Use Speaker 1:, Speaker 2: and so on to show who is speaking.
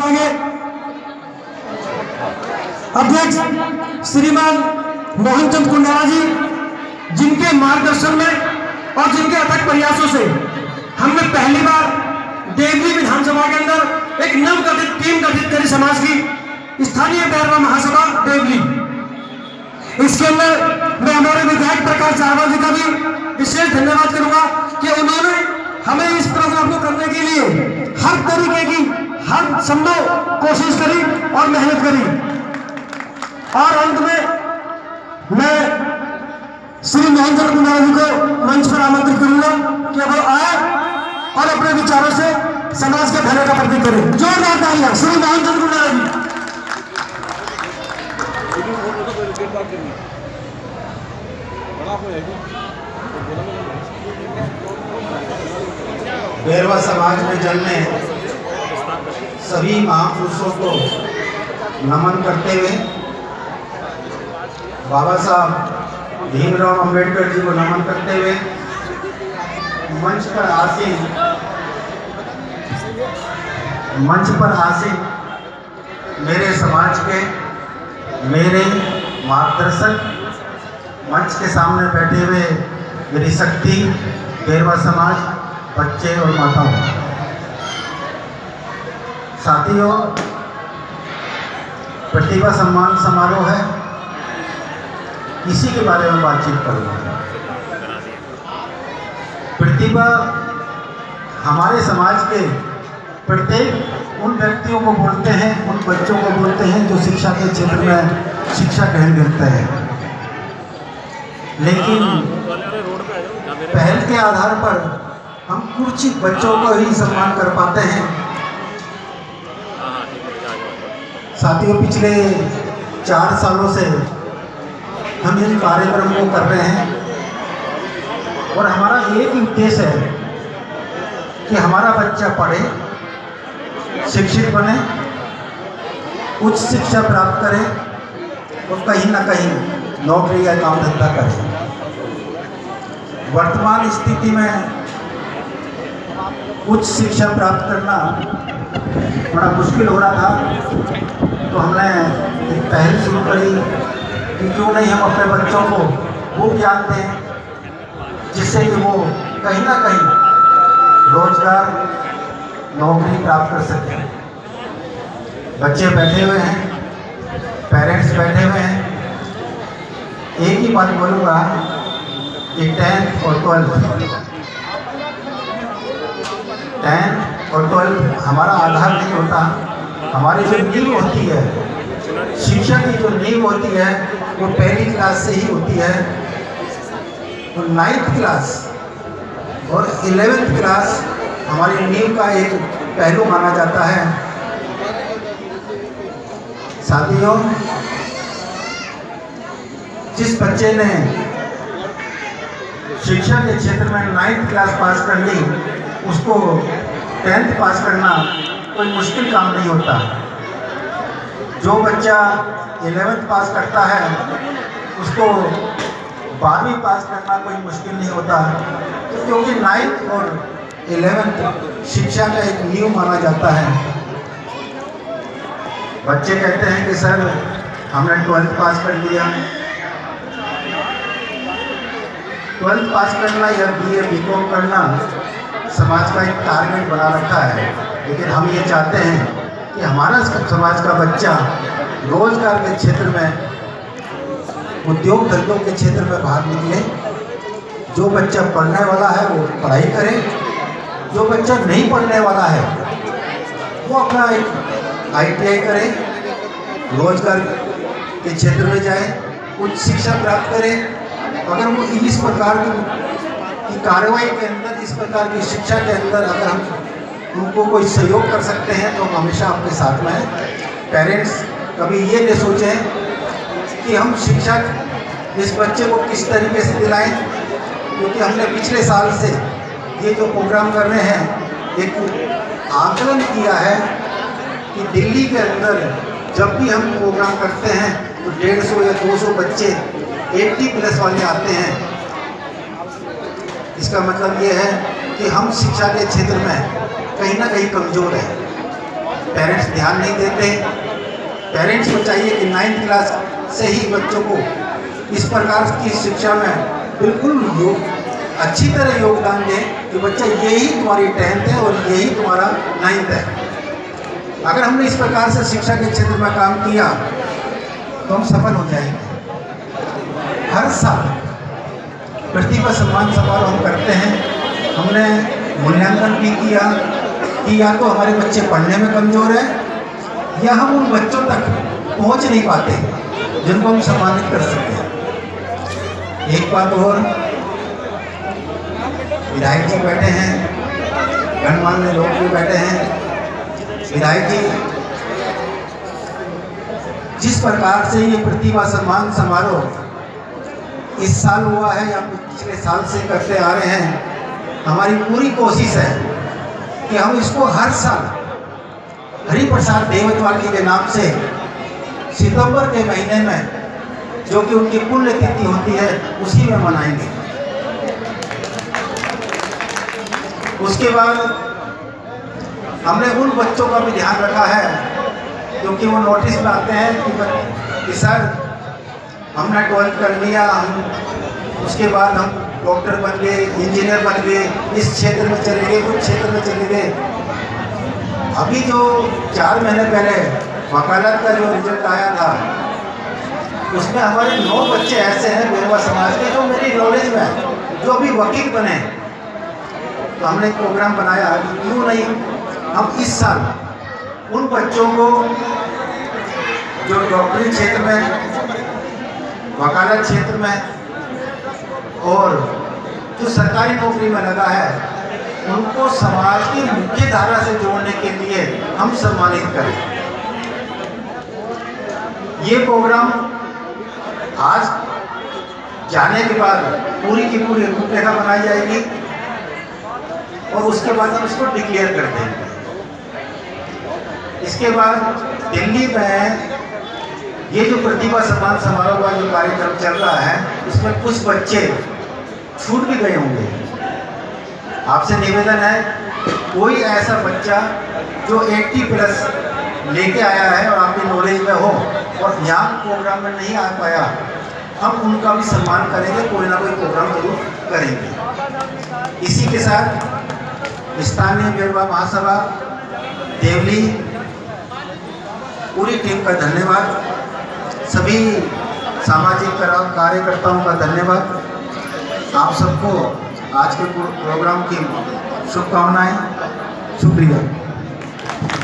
Speaker 1: के अध्यक्ष श्रीमान मोहन चंद कुंडारा जी, जिनके मार्गदर्शन में और जिनके अथक प्रयासों से हमने पहली बार देवली विधानसभा के अंदर एक नवगठित टीम गठित करी समाज की स्थानीय भैरवा महासभा देवली। इसके अंदर मैं हमारे विधायक प्रकाश जायसवाल जी का भी विशेष धन्यवाद करूंगा कि उन्होंने हमें इस प्रोग्राम को करने के लिए हर तरीके की हर संभव कोशिश करी और मेहनत करी। और अंत में मैं श्री मोहन चंद कुंडारा जी को मंच पर आमंत्रित करूंगा कि वो आए और अपने विचारों से समाज के भले का प्रतीक करें। जोरदार तालियां श्री मोहन चंद कुंडारा जी।
Speaker 2: भैरवा समाज में जन्मे सभी महापुरुषों को नमन करते हुए, बाबा साहब भीमराव अंबेडकर जी को नमन करते हुए, मंच पर आसीन मेरे समाज के मेरे मार्गदर्शक, मंच के सामने बैठे हुए मेरी शक्ति भैरवा समाज, बच्चे और माताओं, साथियों, प्रतिभा सम्मान समारोह है, इसी के बारे में बातचीत करूँगा। प्रतिभा हमारे समाज के प्रत्येक उन व्यक्तियों को बोलते हैं, उन बच्चों को बोलते हैं जो शिक्षा के क्षेत्र में शिक्षा ग्रहण करते हैं, लेकिन पहल के आधार पर हम कुछ बच्चों को ही सम्मान कर पाते हैं। साथियों, पिछले 4 सालों से हम इन कार्यक्रम को कर रहे हैं और हमारा एक ही उद्देश्य है कि हमारा बच्चा पढ़े, शिक्षित बने, उच्च शिक्षा प्राप्त करे और कहीं ना कहीं नौकरी या काम धंधा करे। वर्तमान स्थिति में उच्च शिक्षा प्राप्त करना बड़ा मुश्किल हो रहा था, तो हमने एक पहल शुरू करी कि क्यों नहीं हम अपने बच्चों को वो ज्ञान दें जिससे कि वो कहीं ना कहीं रोजगार, नौकरी प्राप्त कर सकें। बच्चे बैठे हुए हैं, पेरेंट्स बैठे हुए हैं, एक ही बात बोलूँगा कि 10th और 12th हमारा आधार नहीं होता। हमारी जो नींव होती है, शिक्षा की जो नींव होती है, वो पहली क्लास से ही होती है। तो 9th क्लास और 11th क्लास हमारी नींव का एक पहलू माना जाता है। साथियों, जिस बच्चे ने शिक्षा के क्षेत्र में 9th क्लास पास कर ली, उसको 10th पास करना कोई मुश्किल काम नहीं होता। जो बच्चा 11th पास करता है, उसको 12वीं पास करना कोई मुश्किल नहीं होता, क्योंकि 9th और 11th शिक्षा का एक नींव माना जाता है। बच्चे कहते हैं कि सर हमने 12th पास कर लिया। 12th पास करना या BA BCom करना समाज का एक टारगेट बना रखा है, लेकिन हम ये चाहते हैं कि हमारा समाज का बच्चा रोजगार के क्षेत्र में, उद्योग धंधों के क्षेत्र में बाहर निकले। जो बच्चा पढ़ने वाला है वो पढ़ाई करे, जो बच्चा नहीं पढ़ने वाला है वो अपना एक ITI करे, रोजगार के क्षेत्र में जाए, उच्च शिक्षा प्राप्त करे। अगर वो इस प्रकार की कार्रवाई के अंदर, इस प्रकार की शिक्षा के अंदर अगर हम उनको कोई सहयोग कर सकते हैं तो हम हमेशा आपके साथ में हैं। पेरेंट्स कभी ये नहीं सोचें कि हम शिक्षा इस बच्चे को किस तरीके से दिलाएं, क्योंकि हमने पिछले साल से ये जो प्रोग्राम कर रहे हैं, एक आकलन किया है कि दिल्ली के अंदर जब भी हम प्रोग्राम करते हैं तो 150 या 200 बच्चे 80+ वाले आते हैं। इसका मतलब ये है कि हम शिक्षा के क्षेत्र में कहीं ना कहीं कमज़ोर हैं। पेरेंट्स ध्यान नहीं देते। पेरेंट्स को चाहिए कि 9th क्लास से ही बच्चों को इस प्रकार की शिक्षा में बिल्कुल अच्छी तरह योगदान दें कि बच्चा यही तुम्हारी 10th है और यही तुम्हारा 9th है। अगर हमने इस प्रकार से शिक्षा के क्षेत्र में काम किया तो हम सफल हो जाएंगे। हर साल प्रतिभा सम्मान समारोह हम करते हैं। हमने मूल्यांकन भी किया कि या तो हमारे बच्चे पढ़ने में कमज़ोर हैं या हम उन बच्चों तक पहुंच नहीं पाते जिनको हम सम्मानित कर सकते हैं। एक बात और, विधायक जी बैठे हैं, गणमान्य लोग भी बैठे हैं। विधायक जी, जिस प्रकार से ये प्रतिभा सम्मान समारोह इस साल हुआ है या पिछले साल से करते आ रहे हैं, हमारी पूरी कोशिश है कि हम इसको हर साल हरिप्रसाद देवतवाल जी के नाम से सितंबर के महीने में, जो कि उनकी पुण्यतिथि होती है, उसी में मनाएंगे। उसके बाद हमने उन बच्चों का भी ध्यान रखा है क्योंकि वो नोटिस लाते हैं कि सर हमने 12th कर लिया, हम उसके बाद हम डॉक्टर बन गए, इंजीनियर बन गए, इस क्षेत्र में चले गए, उस क्षेत्र में चले गए। अभी जो 4 महीने पहले वकालत का जो रिजल्ट आया था, उसमें हमारे 9 बच्चे ऐसे हैं बेरवा समाज के जो मेरी नॉलेज में जो अभी वकील बने। तो हमने एक प्रोग्राम बनाया कि क्यों नहीं हम इस साल उन बच्चों को जो डॉक्टरी क्षेत्र में, वकालत क्षेत्र में और जो सरकारी नौकरी में लगा है, उनको समाज की मुख्य धारा से जोड़ने के लिए हम सम्मानित करें। ये प्रोग्राम आज जाने के बाद पूरी की पूरी रूपरेखा बनाई जाएगी और उसके बाद हम इसको डिक्लेयर कर देंगे। इसके बाद दिल्ली में ये जो प्रतिभा सम्मान समारोह का जो कार्यक्रम चल रहा है, इसमें कुछ बच्चे छूट भी गए होंगे। आपसे निवेदन है, कोई ऐसा बच्चा जो 80+ लेके आया है और आपकी नॉलेज में हो और यहाँ प्रोग्राम में नहीं आ पाया, हम उनका भी सम्मान करेंगे, कोई ना कोई प्रोग्राम जरूर करेंगे। इसी के साथ स्थानीय बेरवा महासभा देवली पूरी टीम का धन्यवाद, सभी सामाजिक कार्यकर्ताओं का धन्यवाद। आप सबको आज के प्रोग्राम की शुभकामनाएं। शुक्रिया।